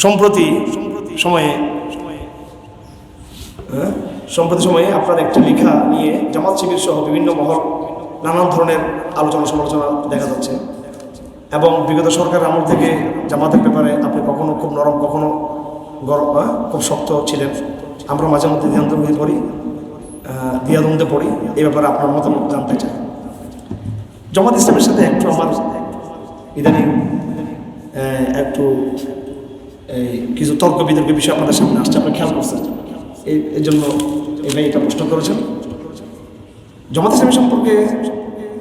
সম্প্রতি সময়ে আপনার একটা লেখা নিয়ে জামাত শিবির সহ বিভিন্ন মহল নানান ধরনের আলোচনা সমালোচনা দেখা যাচ্ছে এবং বিগত সরকারের আমল থেকে জামাতের ব্যাপারে আপনি কখনো খুব নরম, কখনো গরম, খুব শক্ত ছিলেন। আমরা মাঝে মধ্যে দ্বিধাদ্বন্দ্বে পড়ি। এই ব্যাপারে আপনার মতামত জানতে চাই। জামাত ইসলামের সাথে একটু আমার ইদানিং একটু কিছু তর্ক বিতর্কের বিষয় আপনাদের সামনে আসছে, আপনি খেয়াল করছেন। এই জন্য এটা প্রশ্ন করেছেন। জামাত ইসলামী সম্পর্কে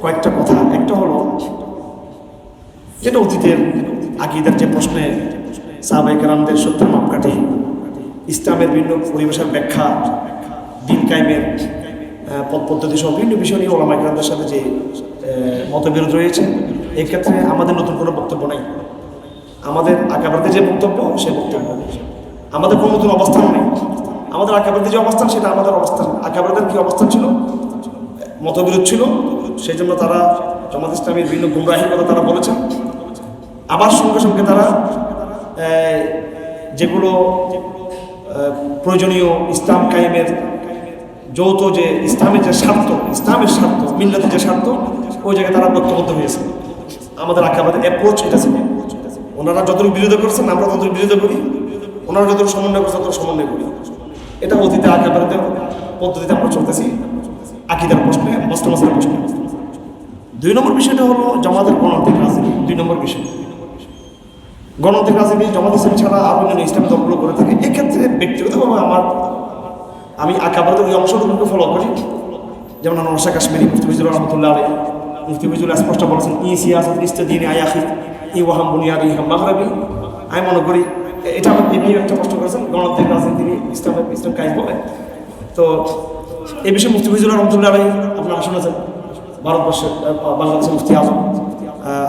কয়েকটা কথা। একটা হলো যেটা অতীতের আকীদার যে প্রশ্নে সাহাবায়ে কেরামদের সত্যের মাপকাঠি, ইসলামের বিভিন্ন পরিবেশের ব্যাখ্যা, দিন কায়েমের পথ পদ্ধতি সহ বিভিন্ন বিষয় নিয়ে ওলামায়ে কেরামদের সাথে যে মতবিরোধ রয়েছে, এক্ষেত্রে আমাদের নতুন কোনো বক্তব্য নেই। আমাদের আকাবারদের যে বক্তব্য সে বক্তব্য, আমাদের কোনো নতুন অবস্থান নেই। আমাদের আকাবারদের যে অবস্থান সেটা আমাদের অবস্থান। আকাবারদের কী অবস্থান ছিল? মতবিরোধ ছিল, সেই জন্য তারা জামাত ইসলামীর বিভিন্ন গুমরাহির কথা তারা বলেছেন। আবার সঙ্গে সঙ্গে তারা যেগুলো প্রয়োজনীয় ইসলাম কায়েমের যৌথ যে ইসলামের স্বার্থ, মিল্লাতের যে স্বার্থ, ওই জায়গায় তারা ঐক্যবদ্ধ হয়েছে। আমাদের আকাবাদের অ্যাপ্রোচ এটা ছিল। ওনারা যতটুকু বিরোধী করছেন আমরা ততটুকু বিরোধী করি, ওনারা যতটুকু সমন্বয় করছে ততটুকু সমন্বয় করি। এটা অতীতে আকাবাদের পদ্ধতিতে আমরা চলতেছি আকীদার প্রশ্নে, মসলা প্রশ্নে। 2 নম্বর বিষয়টা হলো জামাতের গণতান্ত্রিক রাজনীতি। 2 নম্বর বিষয় গণতান্ত্রিক রাজনীতি জামাত ইসলামী ছাড়া আরও অন্যান্য ইসলামী দলগুলো করে থাকে। এক্ষেত্রে ব্যক্তিগতভাবে আমি আকাবাদের ওই অংশটুকুকে ফলো করি। যেমন নওশাদ কাশ্মীরি, মুফতি ফজলুর রহমতুল্লাহ আলাইহি, মুফতি ফজলুল স্পষ্ট বলেছেন সিয়াসাত ইস্তাদিন আয়াখি ওয়াহাম বুনিয়াদি হাম মাগরাবি। আমি মনে করি এটা আমার বিবি একটা প্রশ্ন করেছেন, গণতান্ত্রিক রাজনীতি ইসলাম কায়েম বলে। তো এই বিষয়ে মুফতি ফজলুর রহমতুল্লাহ আলাইহি আপনারা শুনেছেন, ভারতবর্ষের বাংলাদেশের মুফতি আজম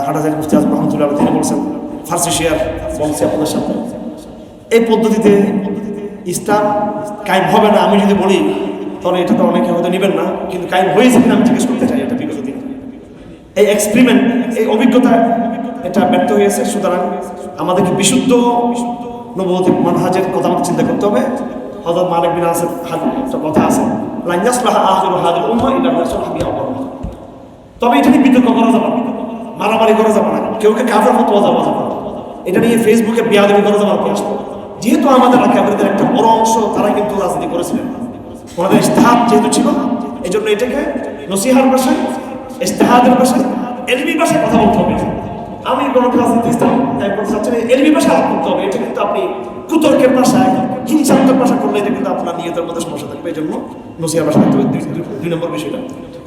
হাটাজারি মুফতি আজম রহমতুল্লাহ আলাইহি তিনি বলছেন, ফার্সি শেয়ার বলছি আপনাদের সাথে, এই পদ্ধতিতে ইসলাম কায়েম হবে না। আমি যদি বলি তাহলে এটা তো অনেকে হয়তো নেবেন না, কিন্তু কায়েম হয়েছে কিনা আমি জিজ্ঞেস করতে চাই। এটা বিগত দিন এই এক্সপেরিমেন্ট, এই অভিজ্ঞতা এটা ব্যর্থ হয়েছে। সুতরাং আমাদেরকে বিশুদ্ধ নবুয়তি মানহাজের কথা আমাদের চিন্তা করতে হবে। হযরত মালিক বিন আনাসের একটা কথা আছে, লা ইয়াসলাহু আখিরু হাযিল উম্মাহ ইল্লা ইয়াসলাহু বিহা আউয়ালুহা। তবে এটা নিয়ে বিতর্ক করা যাবে না, মারামারি করা যাবে না, কেউকে কাফের ফতোয়া দেওয়া যাবে না, এটা নিয়ে ফেসবুকে বিয়াদবি করা যাবে না। যেহেতু আমাদের আকাবিরদের একটা বড় অংশ তারা কিন্তু রাজনীতি করেছিলেন, ওনাদের ইজতিহাদ যেহেতু ছিল, এই জন্য এটাকে নসিহার ভাষায়, ইজতিহাদের ভাষায়, এলমি ভাষায় কথা বলতে হবে। আমি গণতান্ত্রিক রাজনীতি ইসলাম তাই বলতে চাচ্ছি না, এলমি ভাষায় আলাপ করতে হবে। এটা কিন্তু আপনি কুতর্কের ভাষায়, হিংসাত্মক ভাষা করলে এটা কিন্তু আপনার নিয়তের মধ্যে সমস্যা থাকবে। এই জন্য নসিহার ভাষা থাকতে হবে। 2 নম্বর বিষয়টা।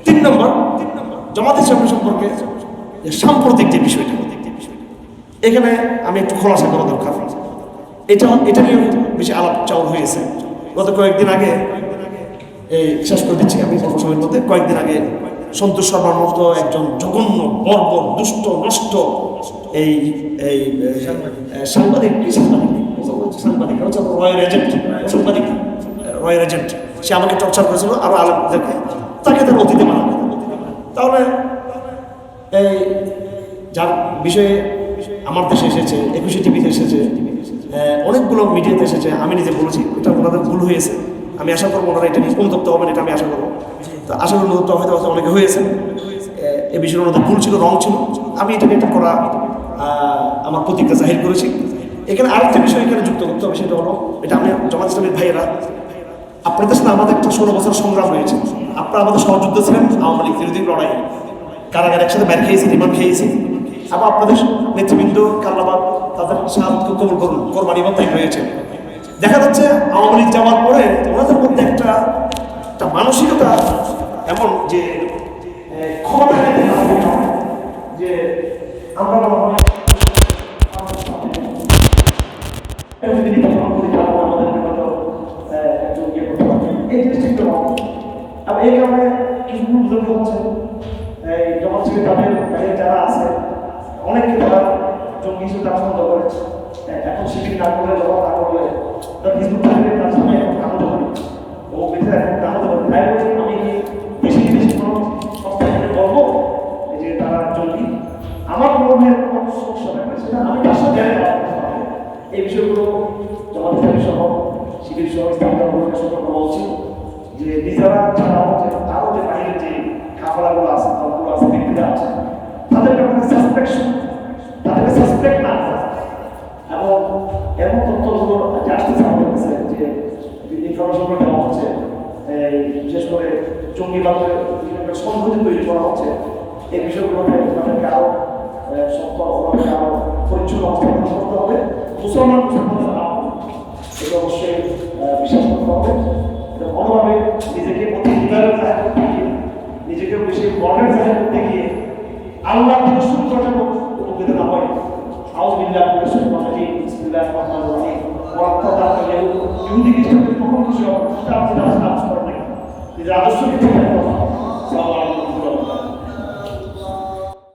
3 নম্বর জামাত ইসলামী সম্পর্কে যে সাম্প্রতিক যে বিষয়টা, এখানে আমি একটু খোলাসা করা দরকার। এটা নিয়ে বেশি আলাপ চাউর হয়েছে। গত কয়েকদিন আগে, এই শেষ করে দিচ্ছি আমি অল্প সময়ের মধ্যে, কয়েকদিন আগে সন্তোষ শর্মার মতো একজন জঘন্য, বর্বর, দুষ্ট, নষ্ট এই সাংবাদিক রয়ের এজেন্ট, সে আমাকে টর্চার করেছিল, আরো আলেমদেরকে, তাকে তার অতীতে মানা। তাহলে এই যার বিষয়ে আমার দেশে এসেছে, 21 টিভিতে এসেছে, অনেকগুলো মিডিয়াতে এসেছে, আমি নিজে বলেছি এটা ওনাদের ভুল হয়েছে। আমি আশা করবো ওনারা এটা নিয়ে অনুতপ্ত হবেন, এটা আমি আশা করবো। তো আশা করি অনুতপ্ত হয়তো অনেকে হয়েছে। এ বিষয়ে ওনাদের ভুল ছিল, রং ছিল। আমি এটা নিয়ে করা আমার প্রতিজ্ঞা জাহির করেছি। এখানে আরেকটা বিষয় এখানে যুক্ত করতে হবে, সেটা হলো, এটা আমি জামাত ইসলামের ভাইয়েরা, আপনাদের সাথে আমাদের একটা 16 বছর সংগ্রাম হয়েছে। আপনারা আমাদের সহযুদ্ধ ছিলেন আওয়ামী লীগ বিরোধী লড়াই, কারাগারে একসাথে ব্যাট খেয়েছি, রিমান্ড খেয়েছি। আবার আপনাদের নেতৃবৃন্দ কাল্লাবাদ তাদের শাহাদাতকে কবুল করুন, কোরবানি বন্ধাই হয়েছে। দেখা যাচ্ছে আওয়ামী লীগ যাওয়ার পরে ওনাদের মধ্যে একটা মানসিকতা এমন যে ক্ষমতা যে আমরা এই জিনিসটা এই কারণে কিছু বুঝতে হচ্ছে জামাত শিবির তাদের যারা আছে অনেকে তারা জঙ্গি হিসেবে তারা সন্দেহ করে। এখন শিবির না করলে জমা না করলে হিজবুত তাহরিরের তার সামনে এখন কামড় করি ও বেঁচে এখন কামড় করি। তাই বলে আমি বেশি কোনো সপ্তাহে বলবো যে তারা জঙ্গি। আমার কোনো সমস্যা থাকবে সেটা আমি তার সাথে এই এই বিষয়গুলো জামাত ইসলামী সহ শিবির সহ ইসলামী ধর্মের সতর্ক বলছি যে নিজেরা ছাড়াও যে আরও যে বাইরের যে কাফেলাগুলো আছে দলগুলো আছে ব্যক্তিরা আছে তাদের ব্যাপারে সাসপেকশন তাদেরকে সাসপেক্ট না করা এবং এমন তথ্যগুলো যে আসতেছে আমাদের কাছে যে ইনফরমেশনগুলো দেওয়া হচ্ছে বিশেষ করে জঙ্গিবাদের সংহতি তৈরি করা হচ্ছে এই বিষয়গুলোতে তাদেরকে আরও সত্য আরও পরিচ্ছন্ন অবস্থান করতে হবে মুসলমান এটা অবশ্যই বিশ্বাস করতে হবে কোনোভাবে নিজেকে অতি হৃদয়ের জায়গা করতে গিয়ে নিজেকে বেশি বর্ণের জায়গা করতে গিয়ে আল্লাহ থেকে শুরু করার উপকৃত না হয় আউযু বিল্লাহি মিনাশ শাইতানির রাজিম বিসমিল্লাহির রহমানির রহিম ওয়াক্তাদা ইহুদি খ্রিস্টানদের কখনো কিছু হবে সেটা আপনি নামাজ করে না নিজের আদর্শকে ঠিক রাখতে হবে।